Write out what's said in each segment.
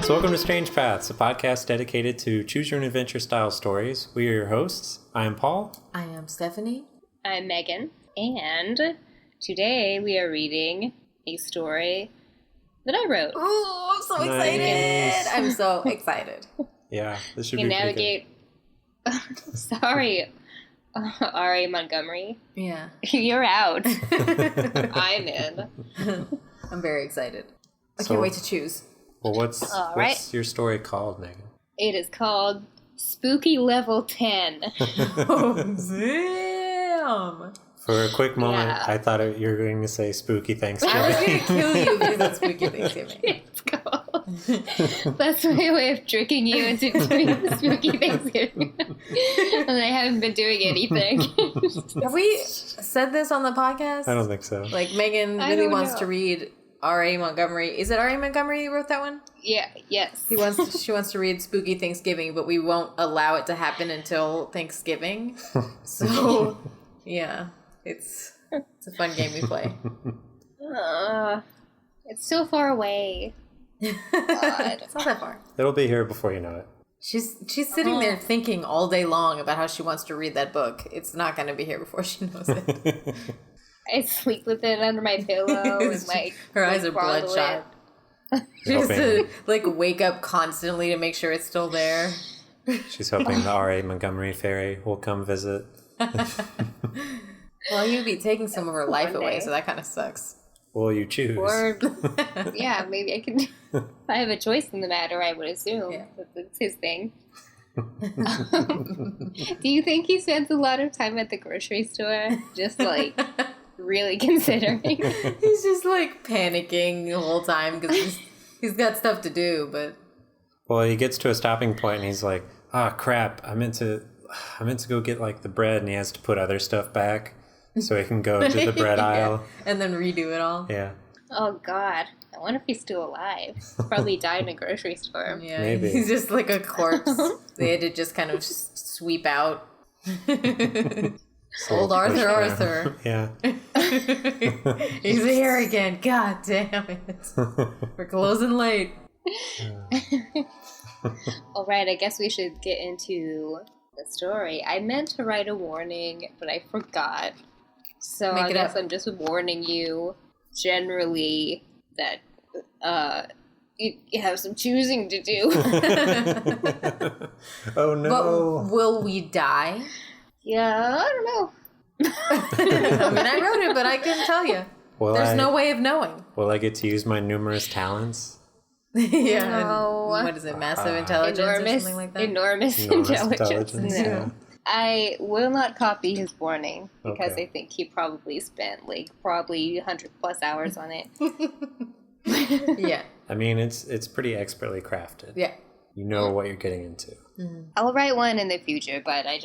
So welcome to Strange Paths, a podcast dedicated to choose-your-own-adventure style stories. We are your hosts. I am Paul. I am Stephanie. I'm Megan. And today we are reading a story that I wrote. Oh, I'm so excited. Nice. I'm so excited. Yeah, this should You be can pretty navigate... Sorry, R.A. Montgomery. Yeah. You're out. I'm in. I'm very excited. I So- can't wait to choose. Well, what's right. your story called, Megan? It is called Spooky Level 10. Oh, damn. For a quick moment, Yeah. I thought you were going to say Spooky Thanksgiving. I was going to kill you because that's spooky Thanksgiving. It's called. That's my way of tricking you into doing the Spooky Thanksgiving. And I haven't been doing anything. Have we said this on the podcast? I don't think so. Like, Megan I really don't wants know. to read R.A. Montgomery. Is it R.A. Montgomery who wrote that one? Yes. She wants to read Spooky Thanksgiving, but we won't allow it to happen until Thanksgiving. So, yeah, it's a fun game we play. It's so far away. God. It's not that far. It'll be here before you know it. She's sitting there thinking all day long about how she wants to read that book. It's not going to be here before she knows it. I sleep with it under my pillow and like Her eyes are fondle bloodshot. it. She has to Hoping. wake up constantly to make sure it's still there. She's hoping the R.A. Montgomery fairy will come visit. Well, you'd be taking some of her life One away, day. so that kind of sucks. Will you choose? Or yeah, maybe I can. If I have a choice in the matter, I would assume Yeah. that's his thing. Do you think he spends a lot of time at the grocery store, just like really considering? He's just like panicking the whole time because he's got stuff to do, but Well, he gets to a stopping point and he's like, "Ah, crap! I meant to go get like the bread," and he has to put other stuff back so he can go to the bread Yeah. aisle. And then redo it all. Yeah, Oh God, I wonder if he's still alive. Probably died in a grocery store. Yeah, Maybe. he's just like a corpse. They had to just kind of sweep out. Old Arthur. Yeah. He's here again. God damn it. We're closing late. All right, I guess we should get into the story. I meant to write a warning, but I forgot. So Make I it guess up. I'm just warning you generally that you have some choosing to do. Oh no. But will we die? Yeah, I don't know. I mean, I wrote it, but I couldn't tell you. There's no way of knowing. Will I get to use my numerous talents? Yeah. No. What is it? Massive intelligence or something like that? Enormous intelligence. No. Yeah. I will not copy his warning because Okay. I think he probably spent probably 100 plus hours on it. Yeah. I mean, it's pretty expertly crafted. Yeah. You know what you're getting into. I'll write one in the future, but I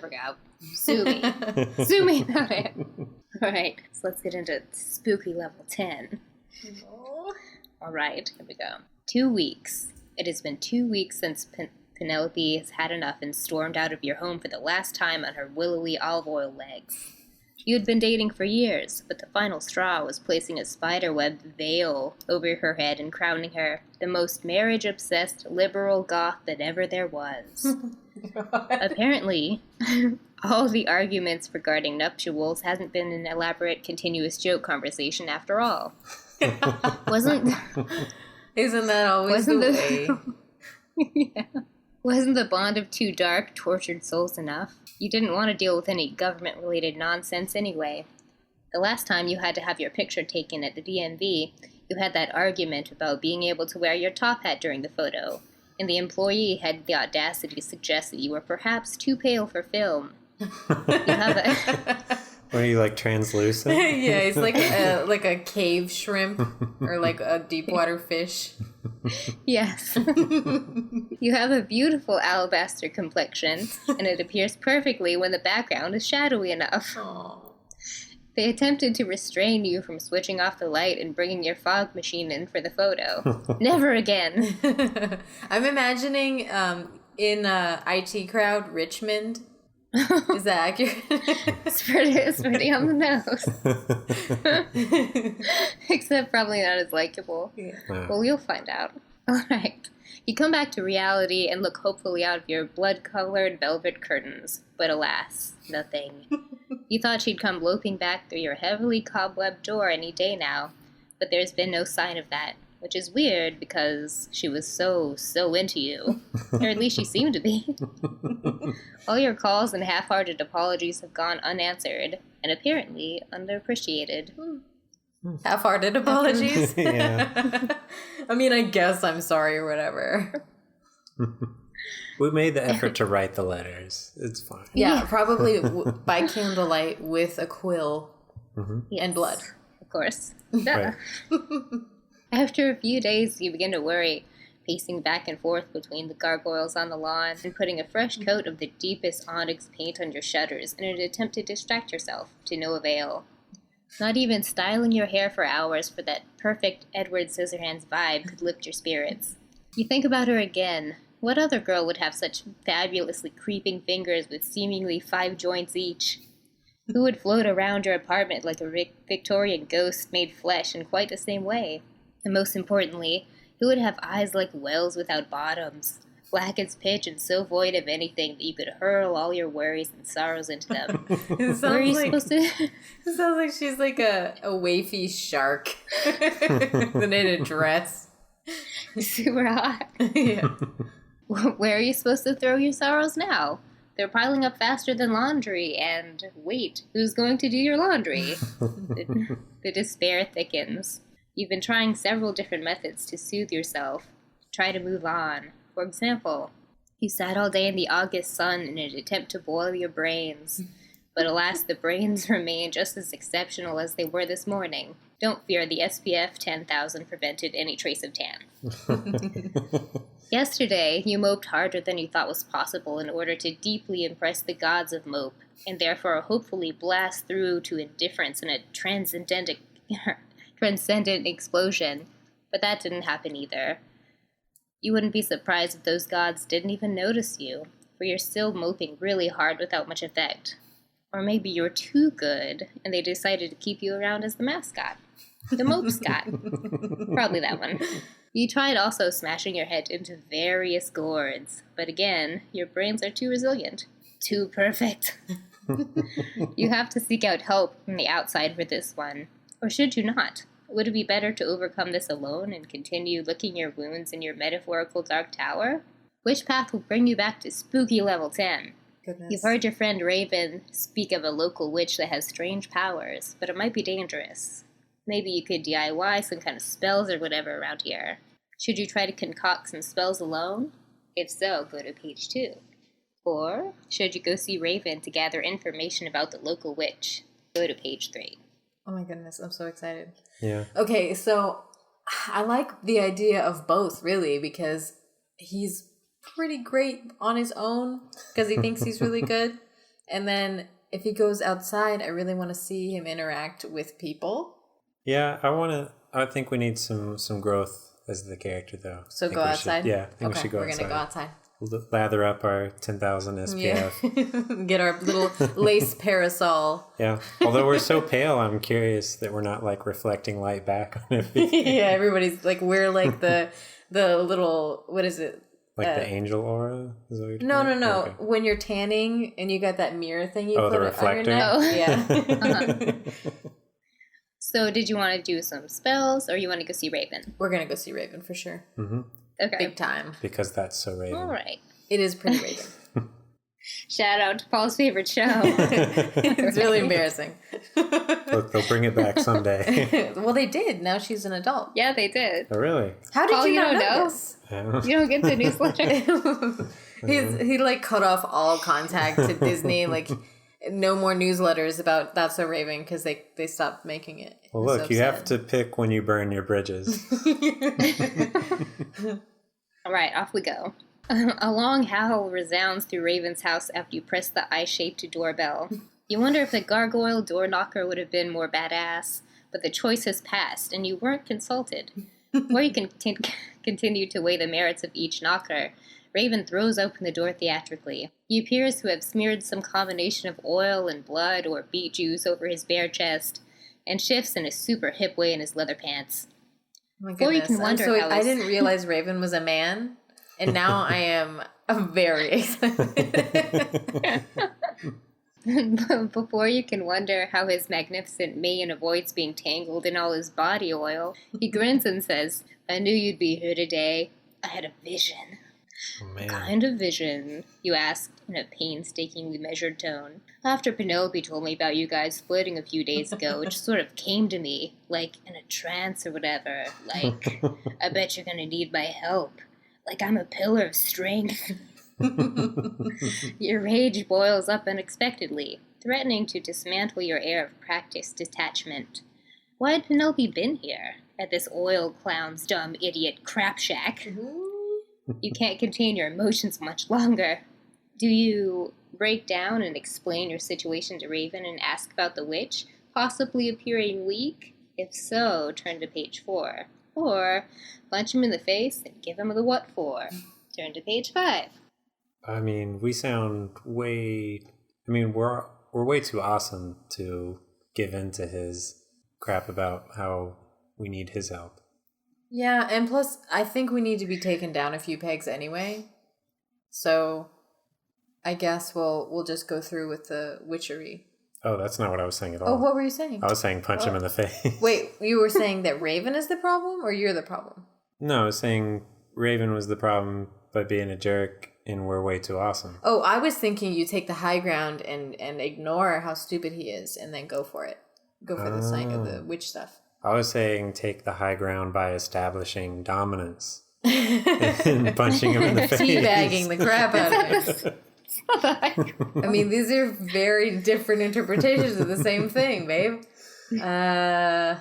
forgot. Sue me. Sue me about it. All right, so let's get into spooky level 10. All right, here we go. 2 weeks. It has been 2 weeks since Penelope has had enough and stormed out of your home for the last time on her willowy olive oil legs. You had been dating for years, but the final straw was placing a spiderweb veil over her head and crowning her the most marriage-obsessed liberal goth that ever there was. Apparently, all the arguments regarding nuptials hasn't been an elaborate continuous joke conversation after all. Wasn't Isn't that always Wasn't the the- way? yeah. Wasn't the bond of two dark, tortured souls enough? You didn't want to deal with any government-related nonsense anyway. The last time you had to have your picture taken at the DMV, you had that argument about being able to wear your top hat during the photo, and the employee had the audacity to suggest that you were perhaps too pale for film. You have a... What are you, like, translucent? Yeah, it's like a cave shrimp or like a deep water fish. Yes. You have a beautiful alabaster complexion, and it appears perfectly when the background is shadowy enough. Aww. They attempted to restrain you from switching off the light and bringing your fog machine in for the photo. Never again. I'm imagining in IT crowd Richmond. Is that accurate? It's pretty on the nose. Except probably not as likable. Yeah. Wow. Well, you'll find out. All right. You come back to reality and look hopefully out of your blood-colored velvet curtains. But alas, nothing. You thought she'd come loping back through your heavily cobwebbed door any day now, but there's been no sign of that, which is weird because she was so into you. Or at least she seemed to be. All your calls and half-hearted apologies have gone unanswered, and apparently underappreciated. Half-hearted apologies. Yeah. I mean, I guess I'm sorry or whatever. We made the effort to write the letters. It's fine. Yeah, probably by candlelight with a quill Yes, and blood. of course. Right. After a few days, you begin to worry, pacing back and forth between the gargoyles on the lawn and putting a fresh coat of the deepest onyx paint on your shutters in an attempt to distract yourself, to no avail. Not even styling your hair for hours for that perfect Edward Scissorhands vibe could lift your spirits. You think about her again. What other girl would have such fabulously creeping fingers with seemingly 5 joints each? Who would float around your apartment like a Victorian ghost made flesh in quite the same way? And most importantly, who would have eyes like wells without bottoms, black as pitch and so void of anything that you could hurl all your worries and sorrows into them? It Where are you sounds like, supposed to... it sounds like she's like a wafy shark in a dress. Super hot. Yeah. Where are you supposed to throw your sorrows now? They're piling up faster than laundry, and wait, who's going to do your laundry? The despair thickens. You've been trying several different methods to soothe yourself, try to move on. For example, you sat all day in the August sun in an attempt to boil your brains. But alas, the brains remain just as exceptional as they were this morning. Don't fear, the SPF 10,000 prevented any trace of tan. Yesterday, you moped harder than you thought was possible in order to deeply impress the gods of mope, and therefore hopefully blast through to indifference in a transcendent explosion. But that didn't happen either. You wouldn't be surprised if those gods didn't even notice you, for you're still moping really hard without much effect. Or maybe you're too good, and they decided to keep you around as the mascot. The mope Scott. Probably that one. You tried also smashing your head into various gourds, but again, your brains are too resilient. Too perfect. You have to seek out help from the outside for this one. Or should you not? Would it be better to overcome this alone and continue licking your wounds in your metaphorical dark tower? Which path will bring you back to spooky level 10? Goodness. You've heard your friend Raven speak of a local witch that has strange powers, but it might be dangerous. Maybe you could DIY some kind of spells or whatever around here. Should you try to concoct some spells alone? If so, go to page 2. Or should you go see Raven to gather information about the local witch? Go to page 3. Oh my goodness, I'm so excited. Yeah. Okay, so I like the idea of both, really, because he's pretty great on his own because he thinks he's really good. And then if he goes outside, I really want to see him interact with people. Yeah, I think we need some growth as the character, though. So go outside? I think we should go we're outside. going to go outside. Lather up our 10,000 SPF. Yeah. Get our little lace parasol. Yeah. Although we're so pale, I'm curious that we're not like reflecting light back on everything. Yeah, everybody's like, we're like the little, what is it? Like the angel aura? Is that what you're No. talking about? Okay. When you're tanning and you got that mirror thing you Oh, put the on your reflector? neck. Oh. Yeah. So did you want to do some spells, or you want to go see Raven? We're going to go see Raven for sure. Mm-hmm. Okay. Big time. Because that's so Raven. All right. It is pretty Raven. Shout out to Paul's favorite show. It's really embarrassing. Look, they'll bring it back someday. Well, they did. Now she's an adult. Yeah, they did. Oh, really? How did Paul, you you not don't know know? this? You don't get the newsletter. He like cut off all contact to Disney. Like, no more newsletters about That's So Raven because they stopped making it. Well, I'm look, so you have sad. to pick when you burn your bridges. All right, off we go. A long howl resounds through Raven's house after you press the eye-shaped doorbell. You wonder if the gargoyle door knocker would have been more badass, but the choice has passed, and you weren't consulted. Or you can continue to weigh the merits of each knocker. Raven throws open the door theatrically. He appears to have smeared some combination of oil and blood or beet juice over his bare chest, and shifts in a super hip way in his leather pants. my Before you goodness. can wonder how I his- didn't realize Raven was a man, and now I am very excited. Before you can wonder how his magnificent mane avoids being tangled in all his body oil, he grins and says, I knew you'd be here today. I had a vision. Oh, man. What kind of vision? You asked in a painstakingly measured tone. After Penelope told me about you guys splitting a few days ago, it just sort of came to me, like in a trance or whatever. Like, I bet you're gonna need my help. Like I'm a pillar of strength. Your rage boils up unexpectedly, threatening to dismantle your air of practiced detachment. Why had Penelope been here? At this oil clown's dumb idiot crap shack? You can't contain your emotions much longer. Do you break down and explain your situation to Raven and ask about the witch, possibly appearing weak? If so, turn to page 4. Or punch him in the face and give him the what for. Turn to page 5. I mean, we sound way... I mean, we're way too awesome to give in to his crap about how we need his help. Yeah, and plus, I think we need to be taken down a few pegs anyway. So, I guess we'll just go through with the witchery. Oh, that's not what I was saying at all. Oh, what were you saying? I was saying punch him in the face. Wait, you were saying that Raven is the problem, or you're the problem? No, I was saying Raven was the problem by being a jerk and we're way too awesome. Oh, I was thinking you take the high ground and ignore how stupid he is and then go for it. Go for the sign of the witch stuff. I was saying take the high ground by establishing dominance and punching him in the face. Teabagging the crap out of him. I mean, these are very different interpretations of the same thing, babe. All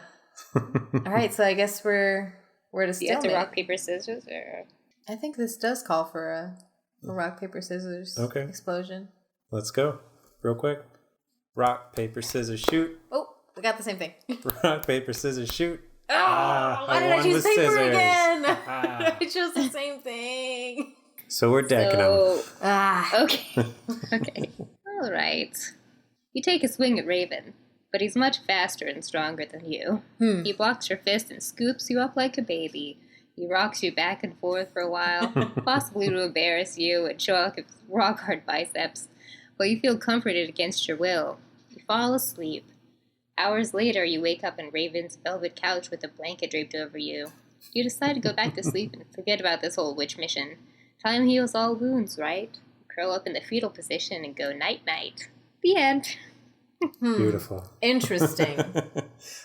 right, so I guess we're at a Do you have stalemate. to rock, paper, scissors? Or... I think this does call for a rock, paper, scissors explosion. Let's go. Real quick. Rock, paper, scissors, shoot. Oh, we got the same thing. Rock, paper, scissors, shoot. Why did I won choose with paper scissors. again? I chose the same thing. So we're decking him. Okay. Okay. All right. You take a swing at Raven, but he's much faster and stronger than you. He blocks your fist and scoops you up like a baby. He rocks you back and forth for a while, possibly to embarrass you and show off his rock-hard biceps, but you feel comforted against your will. You fall asleep. Hours later, you wake up in Raven's velvet couch with a blanket draped over you. You decide to go back to sleep and forget about this whole witch mission. Time heals all wounds, right? Curl up in the fetal position and go night-night. The end. Beautiful. Interesting.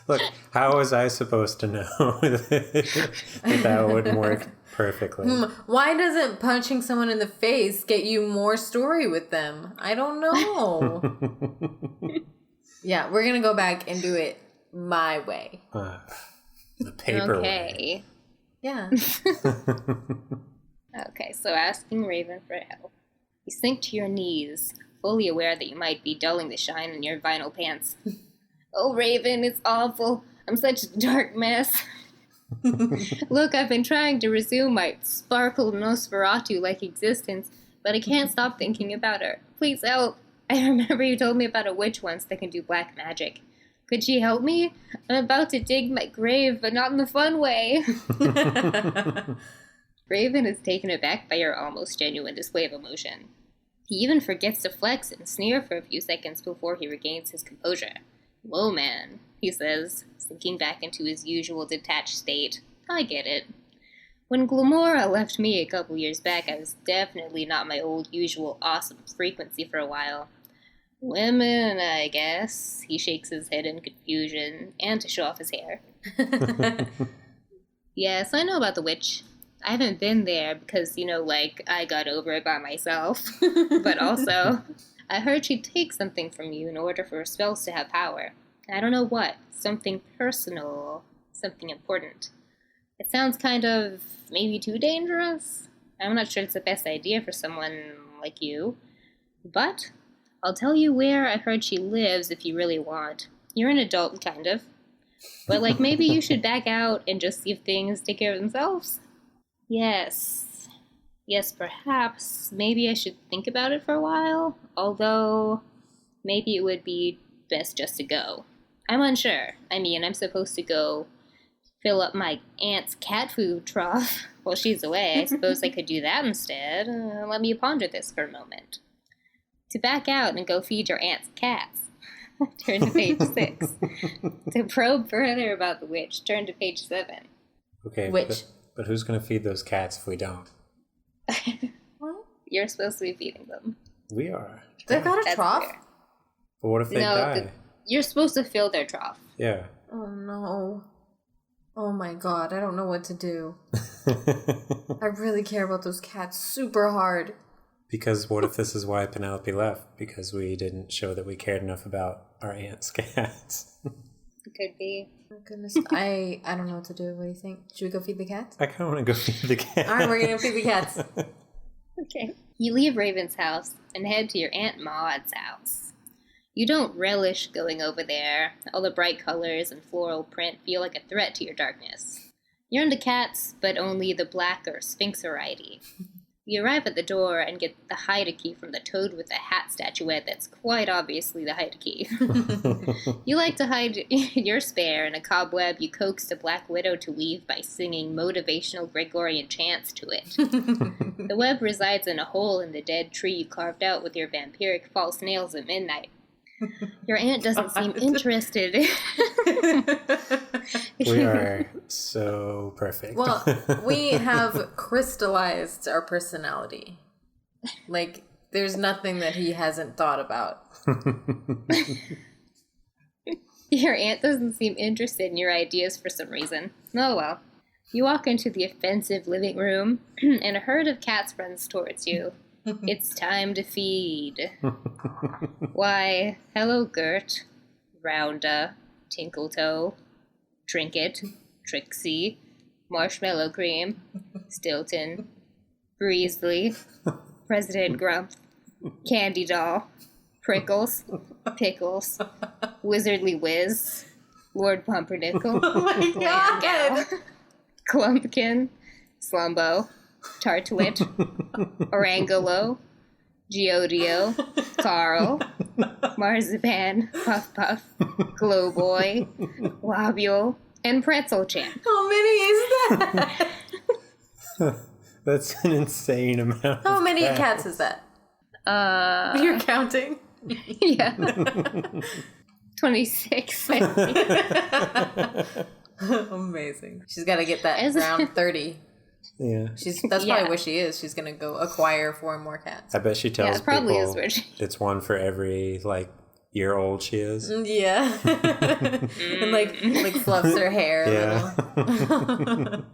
Look, how was I supposed to know that wouldn't work perfectly? Why doesn't punching someone in the face get you more story with them? I don't know. Yeah, we're going to go back and do it my way. The paper way. Okay. Yeah. Okay, so asking Raven for help. You sink to your knees, fully aware that you might be dulling the shine in your vinyl pants. Oh, Raven, it's awful. I'm such a dark mess. Look, I've been trying to resume my sparkle Nosferatu-like existence, but I can't stop thinking about her. Please help. I remember you told me about a witch once that can do black magic. Could she help me? I'm about to dig my grave, but not in the fun way. Raven is taken aback by your almost genuine display of emotion. He even forgets to flex and sneer for a few seconds before he regains his composure. Whoa, man, he says, sinking back into his usual detached state. I get it. When Glamora left me a couple years back, I was definitely not my old usual awesome frequency for a while. Women, I guess. He shakes his head in confusion, and to show off his hair. Yes, I know about the witch. I haven't been there because, I got over it by myself. But also, I heard she'd take something from you in order for her spells to have power. I don't know what. Something personal. Something important. It sounds kind of maybe too dangerous. I'm not sure it's the best idea for someone like you. But I'll tell you where I heard she lives if you really want. You're an adult, kind of. But, maybe you should back out and just see if things take care of themselves. Yes. Yes, perhaps. Maybe I should think about it for a while. Although, maybe it would be best just to go. I'm unsure. I mean, I'm supposed to go fill up my aunt's cat food trough while she's away. I suppose I could do that instead. Let me ponder this for a moment. To back out and go feed your aunt's cats. Turn to page 6. To probe further about the witch, turn to page 7. Okay, Witch. but who's going to feed those cats if we don't? What? You're supposed to be feeding them. We are. They've got a That's trough? fair. But what if they die? You're supposed to fill their trough. Yeah. Oh, no. Oh, my God. I don't know what to do. I really care about those cats super hard. Because what if this is why Penelope left? Because we didn't show that we cared enough about our aunt's cats. It could be. Oh, goodness. I don't know what to do. What do you think? Should we go feed the cats? I kind of want to go feed the cats. All right, we're going to feed the cats. Okay. You leave Raven's house and head to your Aunt Maud's house. You don't relish going over there. All the bright colors and floral print feel like a threat to your darkness. You're into cats, but only the black or sphinx variety. You arrive at the door and get the hide key from the toad with the hat statuette that's quite obviously the hide key. You like to hide your spare in a cobweb you coaxed a black widow to weave by singing motivational Gregorian chants to it. The web resides in a hole in the dead tree you carved out with your vampiric false nails at midnight. Your aunt doesn't seem interested. We are so perfect. Well, we have crystallized our personality. Like, there's nothing that he hasn't thought about. Your aunt doesn't seem interested in your ideas for some reason. Oh well. You walk into the offensive living room, and a herd of cats runs towards you. It's time to feed. Why, hello, Gert, Rounda, Tinkletoe, Trinket, Trixie, Marshmallow Cream, Stilton, Breezely, President Grump, Candy Doll, Prickles, Pickles, Wizardly Whiz, Lord Pumpernickel, Oh my God! Clumpkin, Slumbo, Tartlet, Orangolo, Geodio, Carl, Marzipan, Puff Puff, Glowboy, Globule, and Pretzel Champ. How many is that? That's an insane amount. How of many cats is that? You're counting? Yeah. 26. Amazing. She's got to get that round 30. Yeah. That's probably where she is. She's going to go acquire 4 more cats. I bet she tells it probably people is where she... it's one for every, year old she is. Yeah. And, like fluffs her hair a little.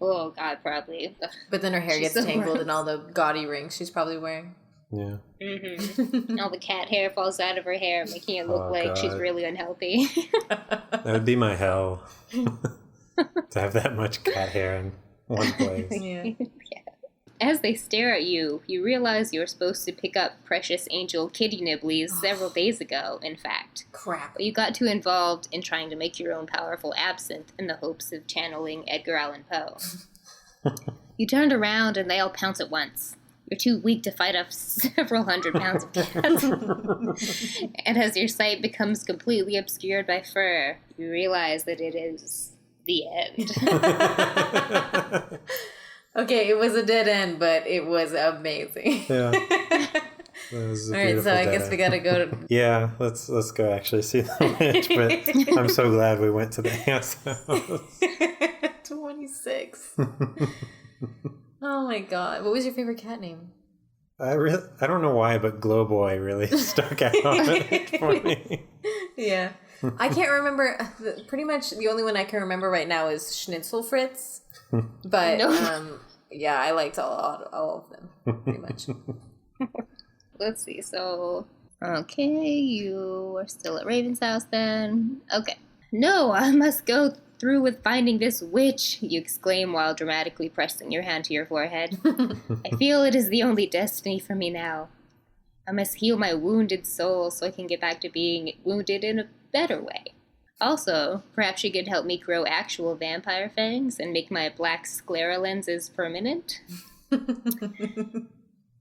Oh, God, probably. But then her hair She's gets so tangled gross. in all the gaudy rings she's probably wearing. Yeah. Mm-hmm. All the cat hair falls out of her hair, making it look like she's God. really unhealthy. That would be my hell. To have that much cat hair in one place. Yeah. As they stare at you, you realize you're supposed to pick up precious angel kitty nibblies several days ago, in fact. Crap. But you got too involved in trying to make your own powerful absinthe in the hopes of channeling Edgar Allan Poe. You turned around and they all pounce at once. You're too weak to fight off several hundred pounds of cats. And as your sight becomes completely obscured by fur, you realize that it is the end. Okay, it was a dead end, but it was amazing. Yeah. That was a All right, so beautiful I guess day. we gotta go to... Yeah, let's go actually see the witch, but I'm so glad we went to the aunt's house. 26. Oh my God. What was your favorite cat name? I don't know why, but Glowboy really stuck out for me. Yeah. I can't remember. Pretty much the only one I can remember right now is Schnitzel Fritz. But, yeah, I liked all of them, pretty much. Let's see, so... Okay, you are still at Raven's house then. Okay. No, I must go through with finding this witch, you exclaim while dramatically pressing your hand to your forehead. I feel it is the only destiny for me now. I must heal my wounded soul so I can get back to being wounded in a better way. Also, perhaps you could help me grow actual vampire fangs and make my black sclera lenses permanent?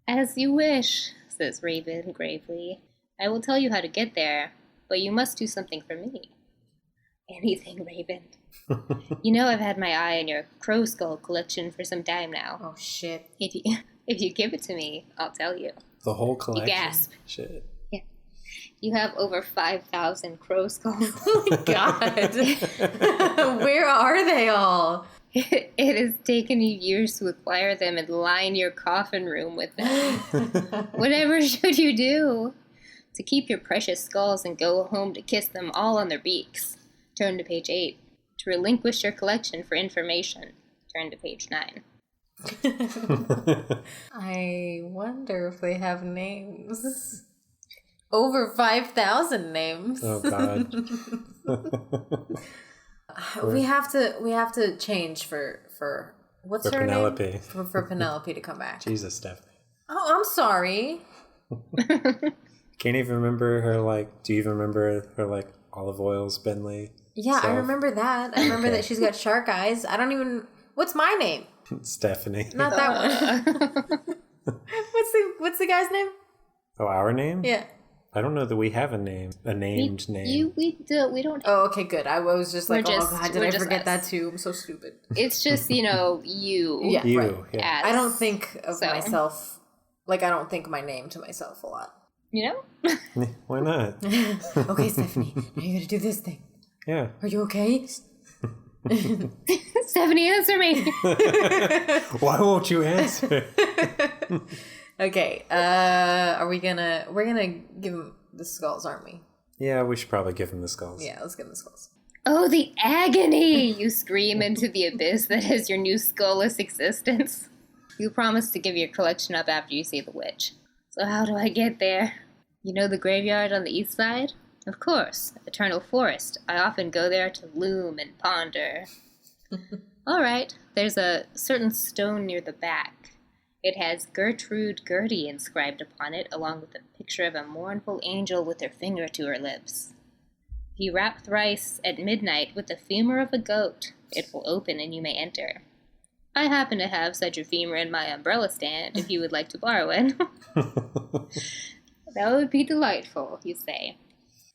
As you wish, says Raven gravely. I will tell you how to get there, but you must do something for me. Anything, Raven. You know I've had my eye on your crow skull collection for some time now. Oh, shit. If you give it to me, I'll tell you. The whole collection? You gasp. Shit. Yeah. You have over 5,000 crow skulls. Oh, my God. Where are they all? It has taken you years to acquire them and line your coffin room with them. Whatever should you do? To keep your precious skulls and go home to kiss them all on their beaks. Turn to page 8. To relinquish your collection for information. Turn to page 9. I wonder if they have names. Over 5,000 names. Oh, God. We have to change for what's For her Penelope. name? For Penelope to come back. Jesus, Stephanie. Oh, I'm sorry. Can't even remember her, like, do you even remember her, like, olive oils, Bentley? Yeah, So- I remember that. I remember that she's got shark eyes. I don't even. What's my name? Stephanie. Not that one. What's the guy's name? Oh, our name? Yeah. I don't know that we have a name, a named name. We don't. Oh, okay, good. I was just like, We're oh just- God, did we're I just forget us. that too? I'm so stupid. It's just, you. Yeah, You, right. yeah. As, I don't think of So. myself. Like, I don't think my name to myself a lot. You know? Why not? Okay, Stephanie, now you gotta do this thing. Yeah. Are you okay? Stephanie, answer me. Why won't you answer? Okay, we're gonna give him the skulls, aren't we? Yeah, we should probably give him the skulls. Yeah, let's give him the skulls. Oh, the agony! You scream into the abyss that is your new skullless existence. You promise to give your collection up after you see the witch. So how do I get there? You know the graveyard on the east side? Of course, Eternal Forest. I often go there to loom and ponder. All right, there's a certain stone near the back. It has Gertrude Gertie inscribed upon it, along with a picture of a mournful angel with her finger to her lips. If you rap thrice at midnight with the femur of a goat, it will open and you may enter. I happen to have such a femur in my umbrella stand, if you would like to borrow it. That would be delightful, you say.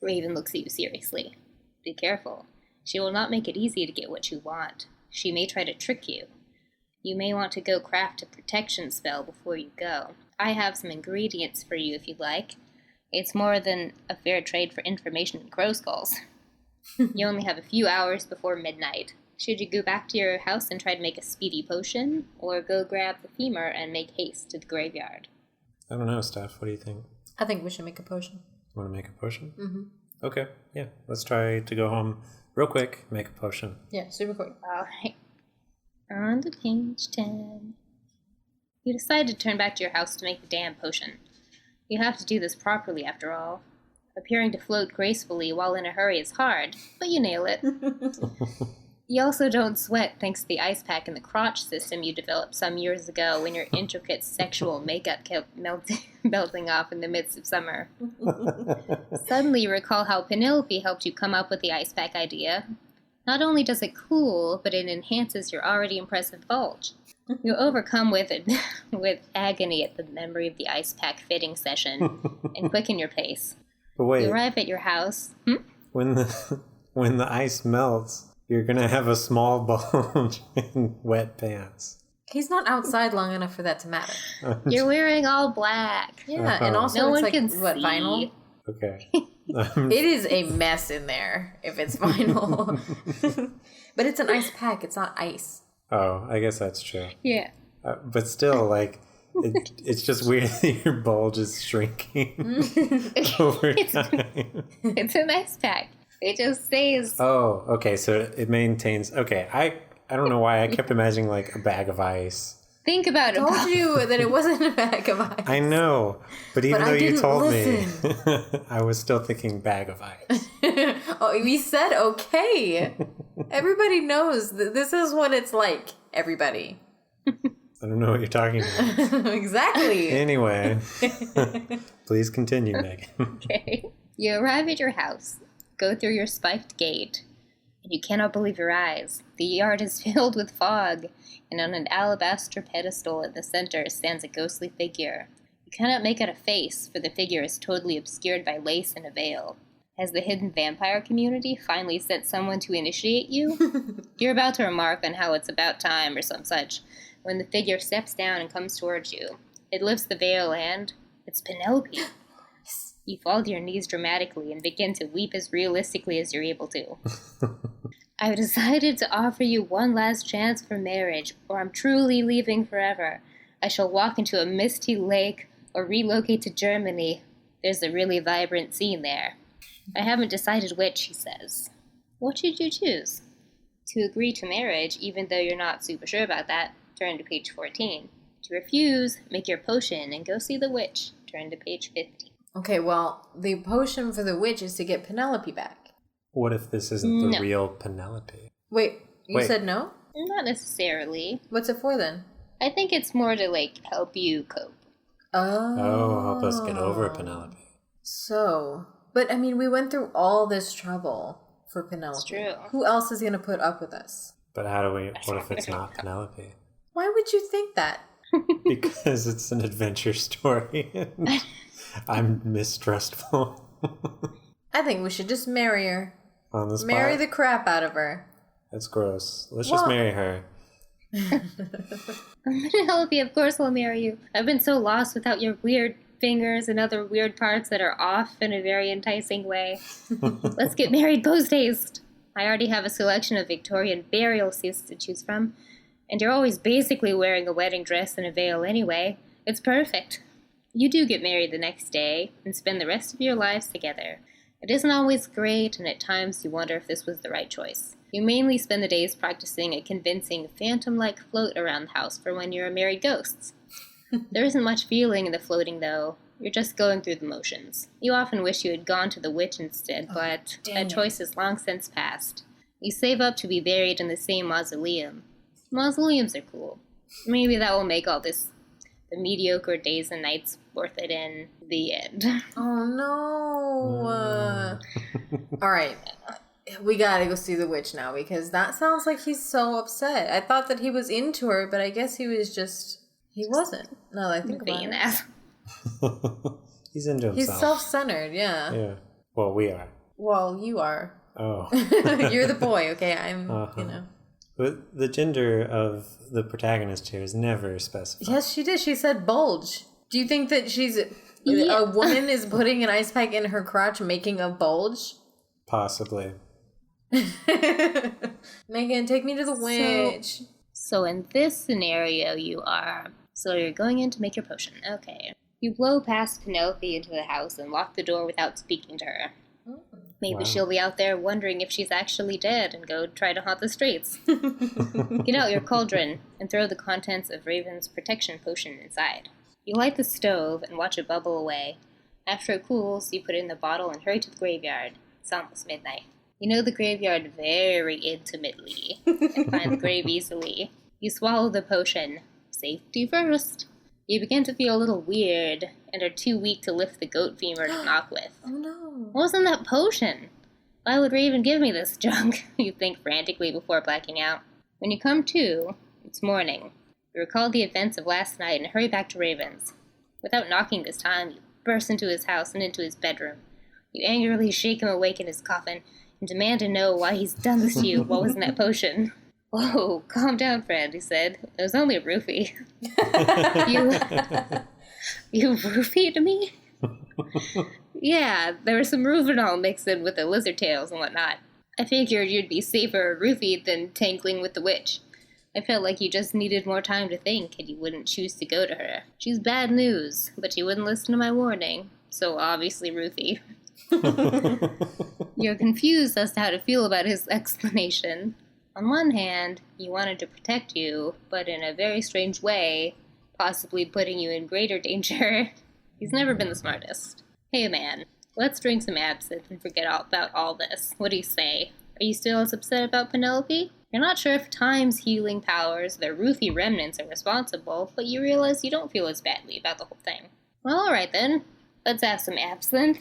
Raven looks at you seriously. Be careful. She will not make it easy to get what you want. She may try to trick you. You may want to go craft a protection spell before you go. I have some ingredients for you if you'd like. It's more than a fair trade for information and crow skulls. You only have a few hours before midnight. Should you go back to your house and try to make a speedy potion, or go grab the femur and make haste to the graveyard? I don't know, Steph. What do you think? I think we should make a potion. Want to make a potion? Mm-hmm. Okay, yeah. Let's try to go home real quick, make a potion. Yeah, super quick. All right. On to page 10. You decide to turn back to your house to make the damn potion. You have to do this properly, after all. Appearing to float gracefully while in a hurry is hard, but you nail it. You also don't sweat thanks to the ice pack and the crotch system you developed some years ago when your intricate sexual makeup kept melting off in the midst of summer. Suddenly you recall how Penelope helped you come up with the ice pack idea. Not only does it cool, but it enhances your already impressive bulge. You're overcome with agony at the memory of the ice pack fitting session and quicken your pace. But wait, You arrive at your house. when the ice melts, you're gonna have a small bulge in wet pants. He's not outside long enough for that to matter. You're wearing all black. Yeah, and also No it's one like, can what, see. vinyl? Okay. It is a mess in there if it's vinyl. But it's an ice pack, it's not ice. Oh, I guess that's true. Yeah. But still, like, it's just weird that your bulge is shrinking over time. It's an ice pack. It just stays. Oh, okay. So it maintains. Okay, I don't know why I kept imagining like a bag of ice. Think about I it. told you that it wasn't a bag of ice. I know, but even But though I you didn't told listen. me, I was still thinking bag of ice. Oh, we said okay. Everybody knows that this is what it's like. Everybody. I don't know what you're talking about. Exactly. Anyway, please continue, Megan. Okay. You arrive at your house, go through your spiked gate, and you cannot believe your eyes. The yard is filled with fog, and on an alabaster pedestal in the center stands a ghostly figure. You cannot make out a face, for the figure is totally obscured by lace and a veil. Has the hidden vampire community finally sent someone to initiate you? You're about to remark on how it's about time or some such, when the figure steps down and comes towards you. It lifts the veil and it's Penelope. You fall to your knees dramatically and begin to weep as realistically as you're able to. I've decided to offer you one last chance for marriage, or I'm truly leaving forever. I shall walk into a misty lake or relocate to Germany. There's a really vibrant scene there. I haven't decided which, he says. What should you choose? To agree to marriage, even though you're not super sure about that, turn to page 14. To refuse, make your potion and go see the witch. Turn to page 15. Okay, well, the potion for the witch is to get Penelope back. What if this isn't the real Penelope? Wait, you said no? Not necessarily. What's it for then? I think it's more to, help you cope. Oh, help us get over Penelope. So, but I mean, we went through all this trouble for Penelope. It's true. Who else is going to put up with us? But what if it's not Penelope? Why would you think that? Because it's an adventure story. I'm mistrustful. I think we should just marry her. On the spot? Marry the crap out of her. That's gross. Let's just marry her. Penelope, of course I'll marry you. I've been so lost without your weird fingers and other weird parts that are off in a very enticing way. Let's get married post-haste. I already have a selection of Victorian burial suits to choose from, and you're always basically wearing a wedding dress and a veil anyway. It's perfect. You do get married the next day and spend the rest of your lives together. It isn't always great, and at times you wonder if this was the right choice. You mainly spend the days practicing a convincing phantom-like float around the house for when you're married ghosts. There isn't much feeling in the floating, though. You're just going through the motions. You often wish you had gone to the witch instead, but that choice has long since passed. You save up to be buried in the same mausoleum. Mausoleums are cool. Maybe that will make all this the mediocre days and nights worth it in the end. Oh, no. All right. We gotta go see the witch now because that sounds like he's so upset. I thought that he was into her, but I guess he was he wasn't. No, I think about it. He's into himself. He's self-centered, yeah. Yeah. Well, we are. Well, you are. Oh. You're the boy, okay? I'm, But the gender of the protagonist here is never specified. Yes, she did. She said bulge. Do you think that a woman is putting an ice pack in her crotch making a bulge? Possibly. Megan, take me to the witch. So in this scenario, you're going in to make your potion. Okay. You blow past Penelope into the house and lock the door without speaking to her. Maybe she'll be out there wondering if she's actually dead and go try to haunt the streets. Get out your cauldron and throw the contents of Raven's protection potion inside. You light the stove and watch it bubble away. After it cools, you put it in the bottle and hurry to the graveyard. It's almost midnight. You know the graveyard very intimately and find the grave easily. You swallow the potion. Safety first. You begin to feel a little weird and are too weak to lift the goat femur to knock with. Oh no. What was in that potion? Why would Raven give me this junk? You think frantically before blacking out. When you come to, it's morning. You recall the events of last night and hurry back to Raven's. Without knocking this time, you burst into his house and into his bedroom. You angrily shake him awake in his coffin and demand to know why he's done this to you. What was in that potion? Whoa, calm down, friend, he said. It was only a roofie. You roofied me? Yeah, there was some rufinol mixed in with the lizard tails and whatnot. I figured you'd be safer roofied than tangling with the witch. I felt like you just needed more time to think and you wouldn't choose to go to her. She's bad news, but she wouldn't listen to my warning, so obviously roofie. You're confused as to how to feel about his explanation. On one hand, he wanted to protect you, but in a very strange way, possibly putting you in greater danger. He's never been the smartest. Hey man, let's drink some absinthe and forget all about all this. What do you say? Are you still as upset about Penelope? You're not sure if Time's healing powers, their roofie remnants, are responsible, but you realize you don't feel as badly about the whole thing. Well, alright then. Let's have some absinthe.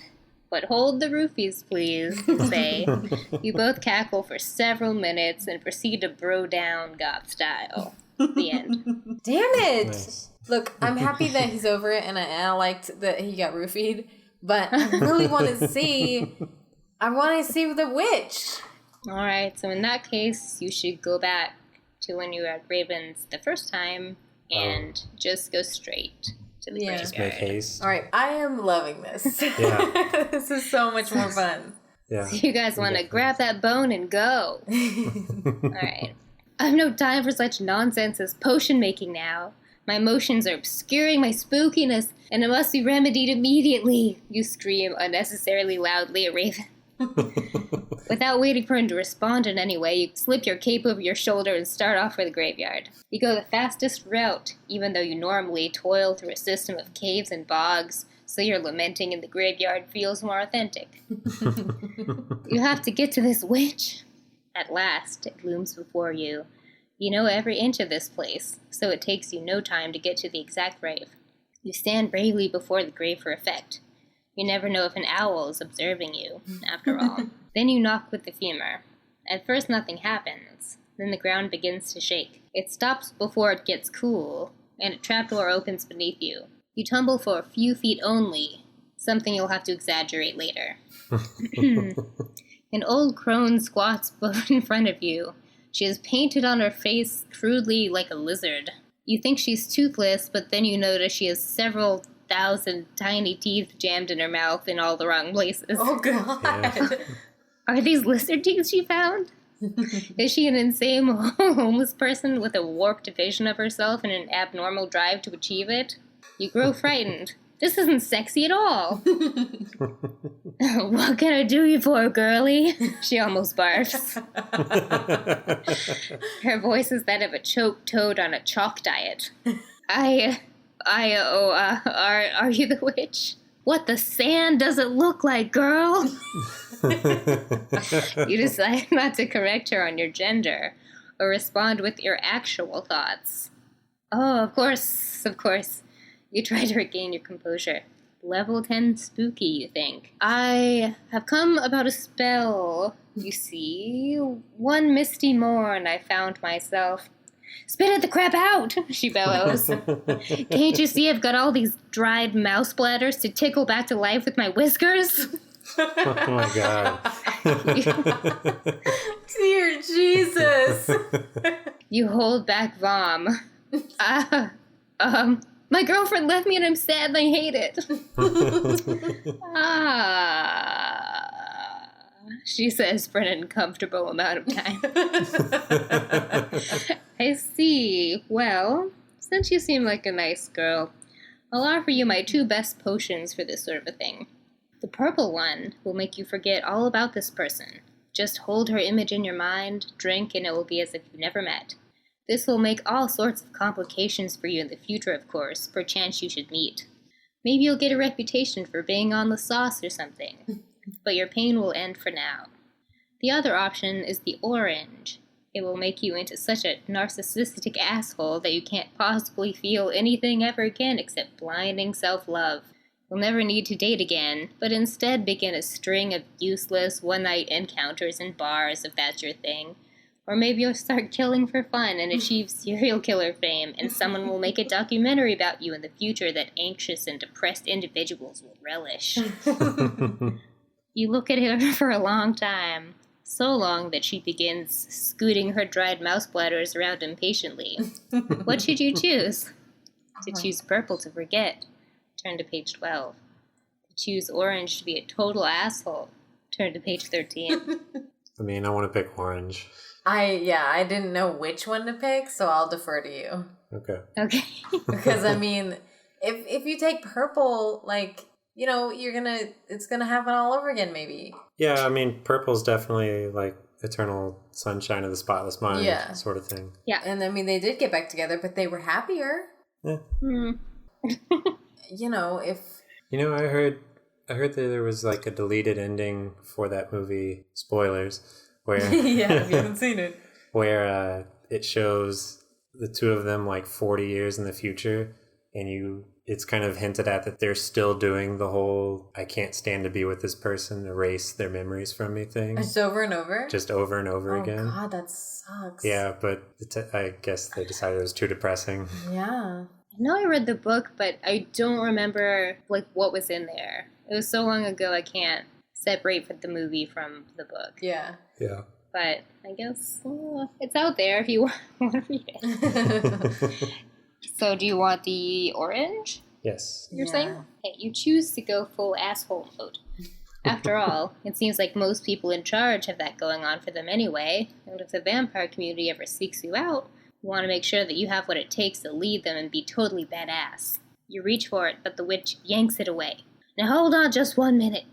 But hold the roofies, please, say. You both cackle for several minutes and proceed to bro down goth style. The end. Damn it! Nice. Look, I'm happy that he's over it, and I liked that he got roofied, but I really want to see I want to see the witch. Alright, so in that case, you should go back to when you were at Raven's the first time and just go straight to the graveyard. Just make haste. All right, I am loving this. Yeah. This is so much more fun. Yeah. So you guys want to grab that bone and go. Alright. I have no time for such nonsense as potion making now. My emotions are obscuring my spookiness, and it must be remedied immediately, you scream unnecessarily loudly at Raven. Without waiting for him to respond in any way, you slip your cape over your shoulder and start off for the graveyard. You go the fastest route, even though you normally toil through a system of caves and bogs, so your lamenting in the graveyard feels more authentic. You have to get to this witch. At last, it looms before you. You know every inch of this place, so it takes you no time to get to the exact grave. You stand bravely before the grave for effect. You never know if an owl is observing you, after all. Then you knock with the femur. At first nothing happens. Then the ground begins to shake. It stops before it gets cool, and a trapdoor opens beneath you. You tumble for a few feet only, something you'll have to exaggerate later. An old crone squats in front of you. She is painted on her face crudely like a lizard. You think she's toothless, but then you notice she has several thousand tiny teeth jammed in her mouth in all the wrong places. Oh, God. Yeah. Are these lizard teeth she found? Is she an insane homeless person with a warped vision of herself and an abnormal drive to achieve it? You grow frightened. This isn't sexy at all. What can I do you for, girlie? She almost barfs. Her voice is that of a choked toad on a chalk diet. Are you the witch? What the sand does it look like, girl? You decide not to correct her on your gender, or respond with your actual thoughts. Oh, of course. You try to regain your composure. Level 10 spooky, you think. I have come about a spell, you see. One misty morn I found myself. Spit it the crap out, she bellows. Can't you see I've got all these dried mouse bladders to tickle back to life with my whiskers? Oh my God. Dear Jesus. You hold back vom. My girlfriend left me and I'm sad and I hate it. She says for an uncomfortable amount of time. I see. Well, since you seem like a nice girl, I'll offer you my 2 best potions for this sort of a thing. The purple one will make you forget all about this person. Just hold her image in your mind, drink, and it will be as if you never met. This will make all sorts of complications for you in the future, of course, perchance you should meet. Maybe you'll get a reputation for being on the sauce or something, but your pain will end for now. The other option is the orange. It will make you into such a narcissistic asshole that you can't possibly feel anything ever again except blinding self-love. You'll never need to date again, but instead begin a string of useless one-night encounters in bars if that's your thing. Or maybe you'll start killing for fun and achieve serial killer fame, and someone will make a documentary about you in the future that anxious and depressed individuals will relish. You look at her for a long time, so long that she begins scooting her dried mouse bladders around impatiently. What should you choose? To choose purple to forget. Turn to page 12. To choose orange to be a total asshole. Turn to page 13. I mean, I want to pick orange. I didn't know which one to pick, so I'll defer to you. Okay. Because, I mean, if you take purple, like, you know, it's gonna happen all over again, maybe. Yeah, I mean, purple's definitely like eternal sunshine of the spotless mind sort of thing. Yeah. And, I mean, they did get back together, but they were happier. Yeah. You know, I heard that there was like a deleted ending for that movie, spoilers, where yeah, if you haven't seen it, where it shows the 2 of them like 40 years in the future, and it's kind of hinted at that they're still doing the whole "I can't stand to be with this person, erase their memories from me" thing. Just over and over? Just over and over again. Oh, God, that sucks. Yeah, but I guess they decided it was too depressing. Yeah. I know I read the book, but I don't remember, like, what was in there. It was so long ago I can't separate the movie from the book. Yeah. Yeah. But I guess it's out there if you want to read it. So do you want the orange? Yes. You're saying? Okay, you choose to go full asshole mode. After all, it seems like most people in charge have that going on for them anyway, and if the vampire community ever seeks you out, you want to make sure that you have what it takes to lead them and be totally badass. You reach for it, but the witch yanks it away. Now hold on just 1 minute.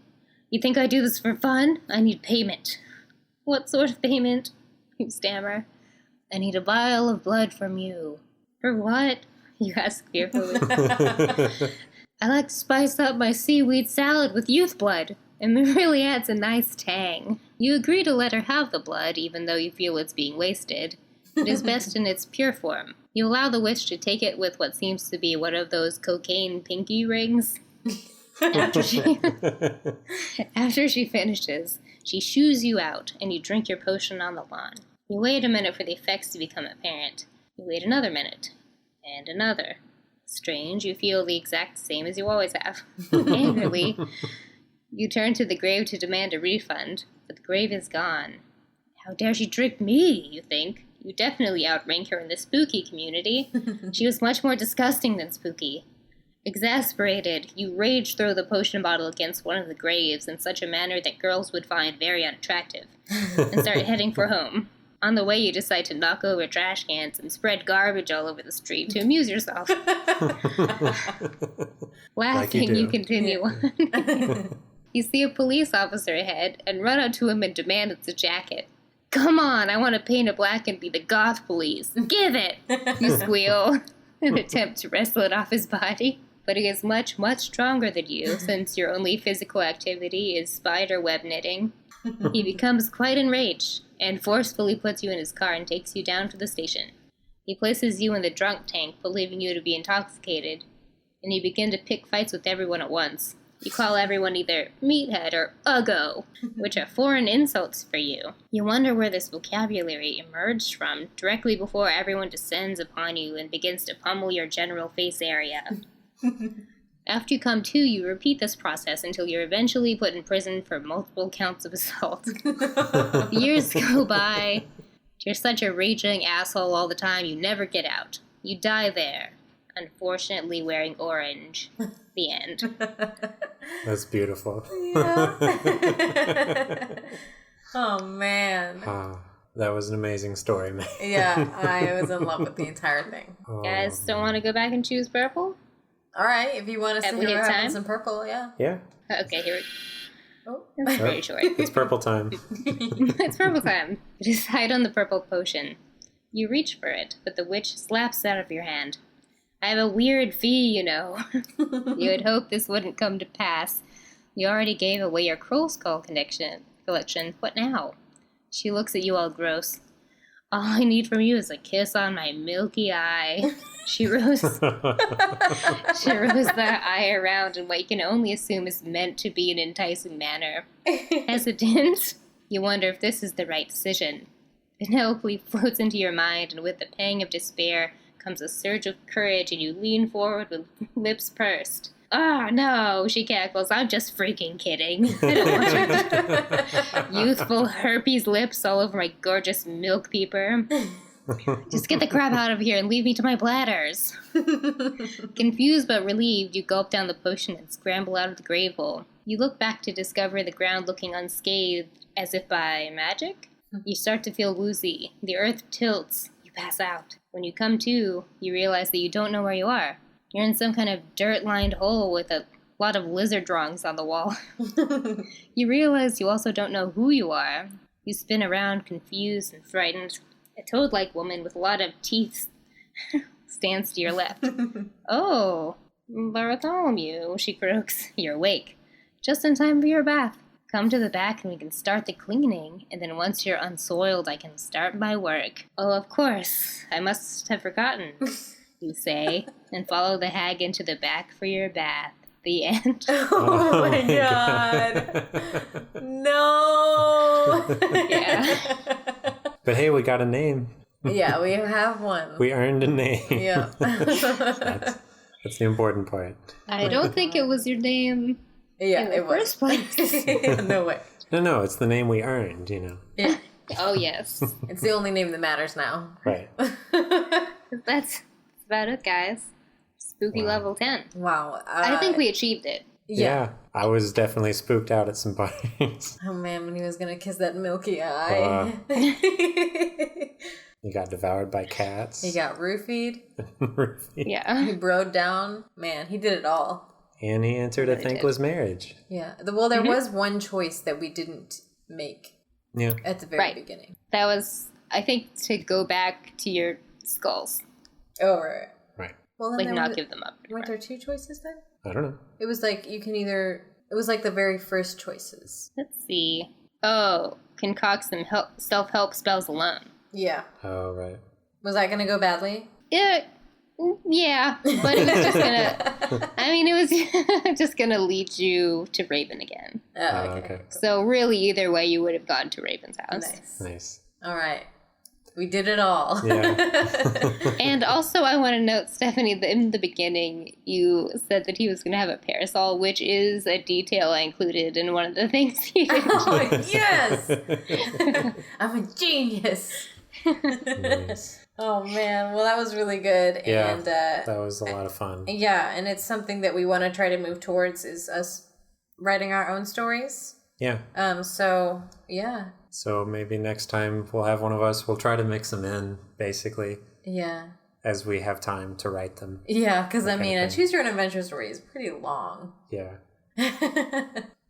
You think I do this for fun? I need payment. What sort of payment? You stammer. I need a vial of blood from you. For what? You ask fearfully. I like to spice up my seaweed salad with youth blood. It really adds a nice tang. You agree to let her have the blood, even though you feel it's being wasted. It is best in its pure form. You allow the witch to take it with what seems to be one of those cocaine pinky rings. After she finishes, she shoos you out, and you drink your potion on the lawn. You wait a minute for the effects to become apparent. You wait another minute. And another. Strange, you feel the exact same as you always have. Angrily, you turn to the grave to demand a refund, but the grave is gone. How dare she drink me, you think? You definitely outrank her in the spooky community. She was much more disgusting than spooky. Exasperated, you rage throw the potion bottle against one of the graves in such a manner that girls would find very unattractive, and start heading for home. On the way, you decide to knock over trash cans and spread garbage all over the street to amuse yourself. Laughing, you continue on. You see a police officer ahead and run up to him and demand it's a jacket. Come on, I want to paint it black and be the goth police. Give it! You squeal in an attempt to wrestle it off his body. But he is much, much stronger than you, since your only physical activity is spider web knitting. He becomes quite enraged and forcefully puts you in his car and takes you down to the station. He places you in the drunk tank, believing you to be intoxicated, and you begin to pick fights with everyone at once. You call everyone either meathead or uggo, which are foreign insults for you. You wonder where this vocabulary emerged from directly before everyone descends upon you and begins to pummel your general face area. After you come to, you repeat this process until you're eventually put in prison for multiple counts of assault. Years go by. You're such a raging asshole all the time, you never get out. You die there, unfortunately wearing orange. The end. That's beautiful. Yeah. Oh, man. That was an amazing story, man. Yeah, I was in love with the entire thing. Oh, Guys, don't want to go back and choose purple? All right, if you want us to Have we hear had what happens time? in purple, yeah. Yeah. Okay, here we Oh. It's very short. It's purple time. It's purple time. You decide on the purple potion. You reach for it, but the witch slaps it out of your hand. I have a weird fee, you know. You had hoped this wouldn't come to pass. You already gave away your Kroll Skull collection. What now? She looks at you all gross. All I need from you is a kiss on my milky eye. She rows that eye around in what you can only assume is meant to be an enticing manner. Hesitant, you wonder if this is the right decision. Penelope floats into your mind, and with the pang of despair comes a surge of courage, and you lean forward with lips pursed. Oh, no, she cackles. I'm just freaking kidding. I don't want your youthful herpes lips all over my gorgeous milk peeper. Just get the crap out of here and leave me to my bladders. Confused but relieved, you gulp down the potion and scramble out of the grave hole. You look back to discover the ground looking unscathed, as if by magic. You start to feel woozy. The earth tilts. You pass out. When you come to, you realize that you don't know where you are. You're in some kind of dirt-lined hole with a lot of lizard drawings on the wall. You realize you also don't know who you are. You spin around, confused and frightened. A toad-like woman with a lot of teeth stands to your left. Oh, Bartholomew, she croaks. You're awake. Just in time for your bath. Come to the back and we can start the cleaning, and then once you're unsoiled, I can start my work. Oh, of course. I must have forgotten, you say, and follow the hag into the back for your bath. The end. Oh my god. No. Yeah. But hey, we got a name. Yeah, we have one. We earned a name. Yeah. That's the important part. I don't think it was your name. Yeah, in the it was. first place. No way. No, it's the name we earned, you know. Yeah. Oh, yes. It's the only name that matters now. Right. That's about it, guys. Spooky Wow. level 10. Wow. I think we achieved it. Yeah. I was definitely spooked out at some points. Oh man, when he was gonna kiss that milky eye. He got devoured by cats. He got roofied. Yeah. He broed down. Man, he did it all. And he entered a Really thankless marriage. Yeah. Well, there was one choice that we didn't make Yeah. at the very beginning. That was, I think, to go back to your skulls. Oh, right. Right. Well, then Like, there not was- give them up. weren't there two choices then? I don't know. It was like you can either. It was like the very first choices. Let's see. Oh, concoct some self-help spells alone. Yeah. Oh, right. Was that gonna go badly? Yeah, but it was just gonna. I mean, it was just gonna lead you to Raven again. Oh, Okay. So really, either way, you would have gone to Raven's house. Nice. Nice. All right. We did it all. Yeah. And also, I want to note, Stephanie, that in the beginning, you said that he was going to have a parasol, which is a detail I included in one of the things he did. Oh, yes! I'm a genius. Nice. Oh man, well that was really good. Yeah, And that was a lot of fun. yeah, and it's something that we want to try to move towards is us writing our own stories. Yeah. So yeah. So maybe next time we'll have one of us. We'll try to mix them in, basically, Yeah. as we have time to write them. Yeah, because I That kind mean, of a thing. choose your own adventure story is pretty long. Yeah.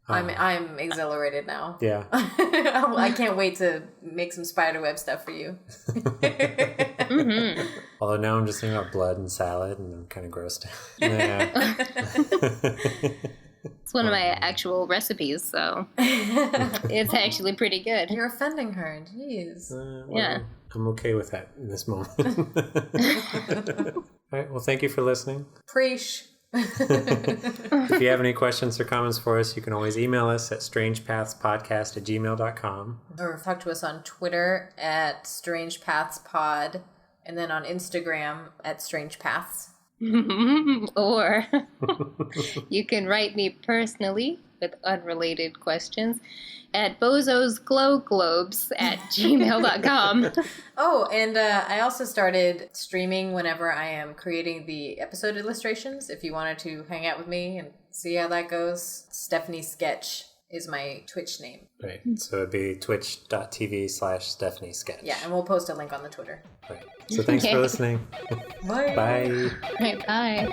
I'm exhilarated now. Yeah. I can't wait to make some spiderweb stuff for you. Mm-hmm. Although now I'm just thinking about blood and salad, and I'm kind of grossed out. Yeah. It's one of my actual recipes, so it's actually pretty good. You're offending her. Jeez. Well, Yeah. I'm okay with that in this moment. All right. Well, thank you for listening. Preach. If you have any questions or comments for us, you can always email us at strangepathspodcast@gmail.com. Or talk to us on Twitter at strangepathspod, and then on Instagram at strangepaths. Or you can write me personally with unrelated questions at bozosglowglobes@gmail.com. Oh, and I also started streaming whenever I am creating the episode illustrations. If you wanted to hang out with me and see how that goes, Stephanie Sketch is my Twitch name. Right. So it'd be twitch.tv/Stephanie Sketch. Yeah, and we'll post a link on the Twitter. Right. So thanks for listening. Bye. Bye. Right, bye.